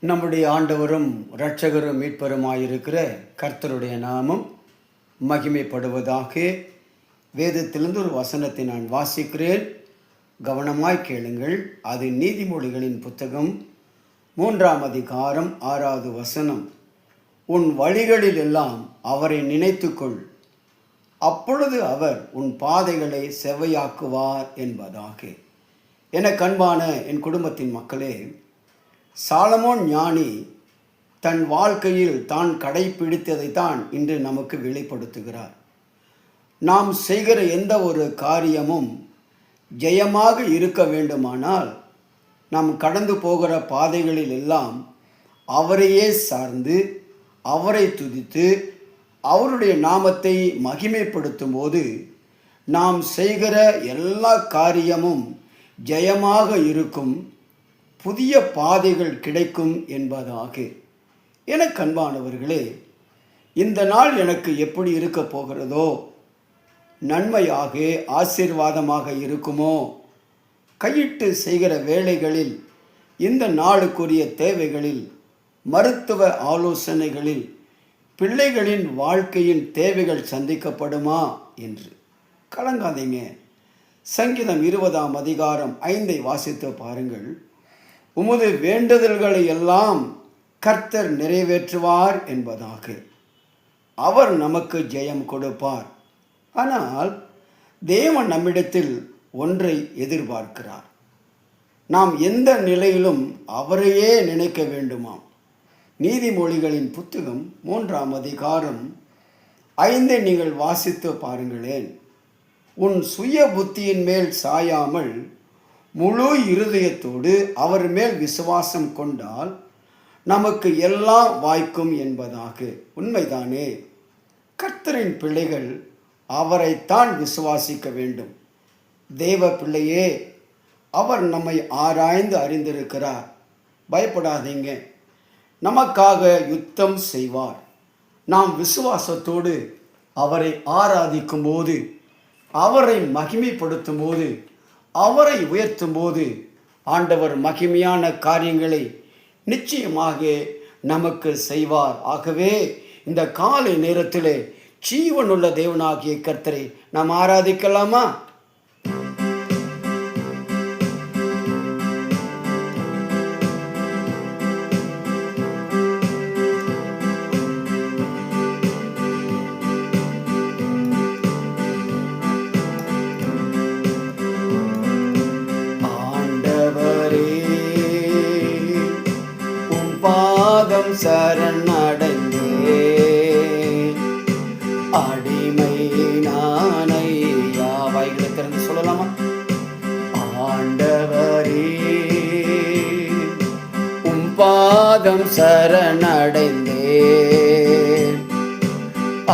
நம்முடைய ஆண்டவரும் இரட்சகரும் மீட்பருமாயிருக்கிற கர்த்தருடைய நாமம் மகிமைப்படுவதாக. வேதத்திலிருந்து ஒரு வசனத்தை நான் வாசிக்கிறேன், கவனமாய் கேளுங்கள். அது நீதிமொழிகளின் புத்தகம் 3ஆம் அதிகாரம் 6வது வசனம். உன் வழிகளில் எல்லாம் அவரை நினைத்துக்கொள், அப்பொழுது அவர் உன் பாதைகளை செவ்வையாக்குவார் என்பதாக. என கண்பான என் குடும்பத்தின் மக்களே, சாலமோன் ஞானி தன் வாழ்க்கையில் தான் கடைப்பிடித்ததை தான் இன்று நமக்கு வெளிப்படுத்துகிறார். நாம் செய்கிற எந்த ஒரு காரியமும் ஜெயமாக இருக்க வேண்டுமானால் நாம் கடந்து போகிற பாதைகளில் எல்லாம் அவரையே சார்ந்து அவரை துதித்து அவருடைய நாமத்தை மகிமைப்படுத்தும் போது நாம் செய்கிற எல்லா காரியமும் ஜெயமாக இருக்கும், புதிய பாதைகள் கிடைக்கும் என்பதாக. எனக்கு அன்பானவர்களே, இந்த நாள் எனக்கு எப்படி இருக்க போகிறதோ, நன்மையாக ஆசீர்வாதமாக இருக்குமோ, கையிட்டு செய்கிற வேலைகளில், இந்த நாளுக்குரிய தேவைகளில், மருத்துவ ஆலோசனைகளில், பிள்ளைகளின் வாழ்க்கையின் தேவைகள் சந்திக்கப்படுமா என்று கலங்காதீங்க. சங்கீதம் 20ஆம் அதிகாரம் 5ஐ வாசித்து பாருங்கள். உமது வேண்டுதல்களை எல்லாம் கர்த்தர் நிறைவேற்றுவார் என்பதாக. அவர் நமக்கு ஜெயம் கொடுப்பார். ஆனால் தேவன் நம்மிடத்தில் ஒன்றை எதிர்பார்க்கிறார். நாம் எந்த நிலையிலும் அவரையே நினைக்க வேண்டுமாம். நீதிமொழிகளின் புத்தகம் 3ஆம் அதிகாரம் 5ஐ நீங்கள் வாசித்து பாருங்களேன். உன் சுய புத்தியின் மேல் சாயாமல் முழு இருதயத்தோடு அவர் மேல் விசுவாசம் கொண்டால் நமக்கு எல்லாம் வாய்க்கும் என்பதாக. உண்மைதானே? கர்த்தரின் பிள்ளைகள் அவரைத்தான் விசுவாசிக்க வேண்டும். தேவ பிள்ளையே, அவர் நம்மை ஆராய்ந்து அறிந்திருக்கிறார். பயப்படாதீங்க, நமக்காக யுத்தம் செய்வார். நாம் விசுவாசத்தோடு அவரை ஆராதிக்கும் போது, அவரை மகிமைப்படுத்தும் போது, அவரை உயர்த்தும் போது ஆண்டவர் மகிமையான காரியங்களை நிச்சயமாக நமக்கு செய்வார். ஆகவே இந்த காலை நேரத்திலே ஜீவனுள்ள தேவனாகிய கர்த்தரை நாம் ஆராதிக்கலாமா? பாதம் சரணடைந்தே அடிமை நானையா. வாய்களை திறந்து சொல்லலாமா? ஆண்டவரே உம் பாதம் சரணடைந்தே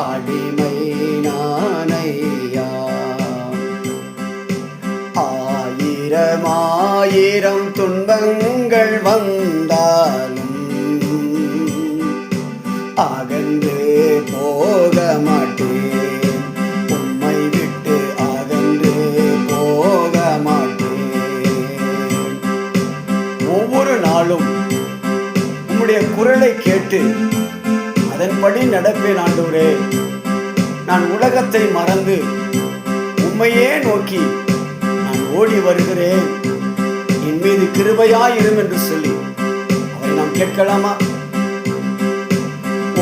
அடிமை நானையா. ஆயிரம் ஆயிரம் துன்பங்கள் வந்தாலும் அகன்று போக மாட்டேன், உம்மை விட்டு அகன்று போக மாட்டேன். ஒவ்வொரு நாளும் உம்முடைய குரலை கேட்டு அதன்படி நடப்பேன். ஆண்டவரே, நான் உலகத்தை மறந்து உம்மையே நோக்கி நான் ஓடி வருகிறேன், என் மீது கிருபையாயிரும் என்று சொல்லி அவரை நாம் கேட்கலாமா?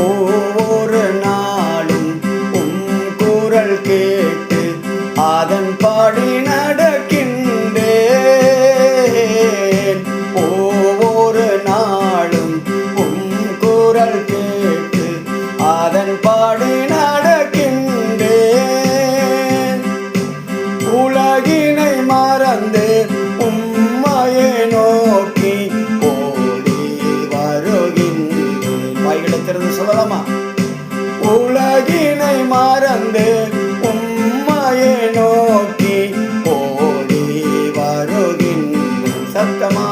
ஒவ்வொரு நாளும் உம் குரல் கேட்டு அதன் பாடி நடக்கின்றேன். ஒவ்வொரு நாளும் உம் குரல் கேட்டு அதன் பாடி நடக்கின்றேன். உலகினை மறந்து உம்மையை நோக்கி ஓடி வருகின்றேன். வாய்களை திறந்து சொல்லலாமா? உலகினை மறந்து உம்மையை நோக்கி ஓடி வருகின்றேன். சத்தமா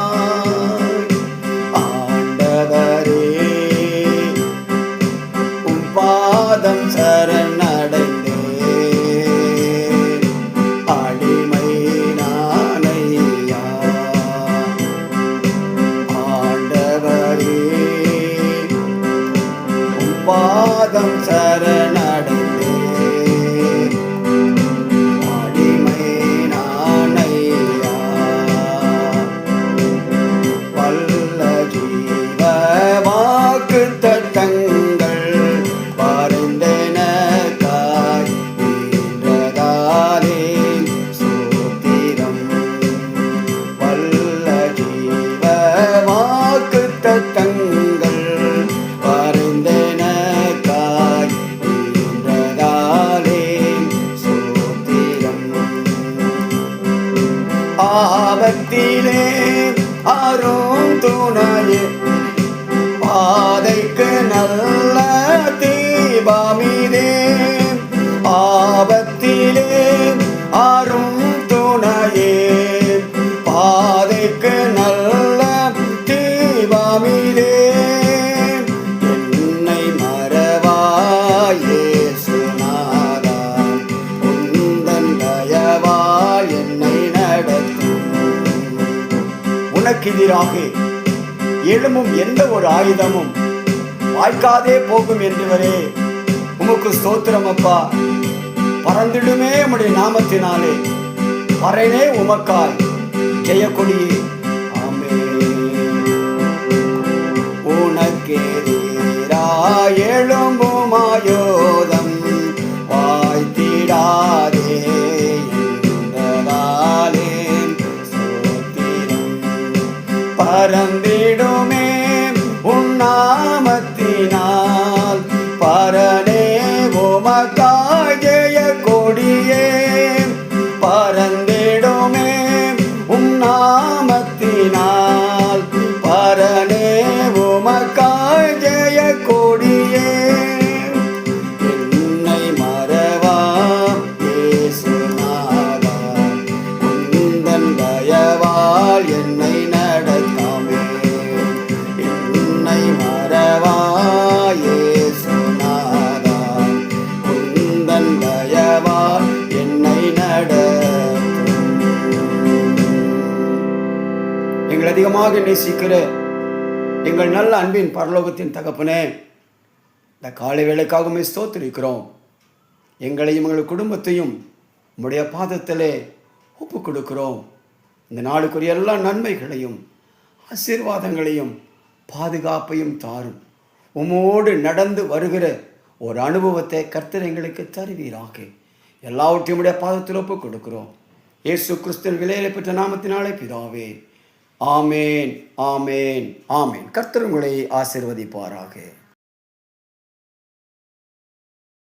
பாதம் சரணடைந்தே அடிமை நானையா வல்ல ஜீவ வாக்கு தத்தங்கள் பரிந்தனக்காய் ஈன்றதாலே சோத்திரம் வல்ல ஜீவ வாக்கு தத்தங்கள் பரிந்தனக்காய் ஈன்றதாலே சோத்திரம் ஆபத்திலே அரும் துணையே பாதைக்கு நல்ல தீபமிதே ஆபத்திலே அரும் துணையே பாதைக்கு நல்ல தீபமிதே என்னை மறவாய் இயேசுநாதா உந்தன் தயவால் என்னை நடத்தும் உனக்கு எதிராக எழும்பும் எந்த ஒரு ஆயுதமும் வாய்க்காதே போகும் என்றவரே உமக்கு ஸ்தோத்திரம் அப்பா. பறந்திடுமே உம்முடைய நாமத்தினாலே பறைனே உமக்காய் ஜெயக்கொடியே ஆமென். உனக்கெதிராய் எழும்பும் ஆயுதம் வாய்த்திடாதே என்பதாலே ஸ்தோத்திரம் பறந்திடுமே உன்னாமத்தினால் பரனே உமக்காய் ஜெயக்கொடியே பறந்திடுமே உன்னாமத்தினால் பரனே உமக்காய் ஜெயக்கொடியே என்னை மறவா இயேசுநாதா உந்தன் தயவால் என்னை நடத்தாமே என்னை மறவா இயேசுநாதா உந்தன் தயவால் என்னை நடத்தும். எங்கள் அதிகமாக நேசிக்கிற எங்கள் நல்ல அன்பின் பரலோகத்தின் தகப்பனே, இந்த காலை வேளைக்காகவே ஸ்தோத்திரிக்கிறோம். எங்களையும் எங்கள் குடும்பத்தையும் உம்முடைய பாதத்திலே ஒப்பு கொடுக்கிறோம். இந்த நாளுக்குரிய எல்லா நன்மைகளையும் ஆசீர்வாதங்களையும் பாதுகாப்பையும் தாரும். உம்மோடு நடந்து வருகிற ஒரு அனுபவத்தை கர்த்தர் எங்களுக்கு தருவீராக. எல்லாவற்றையும் உடைய பாதத்தில் ஒப்பு கொடுக்கிறோம். இயேசு கிறிஸ்துவின் விலையிலே பெற்ற நாமத்தினாலே பிதாவே ஆமேன் ஆமேன் ஆமேன். கர்த்தர் உங்களை ஆசீர்வதிப்பாராக.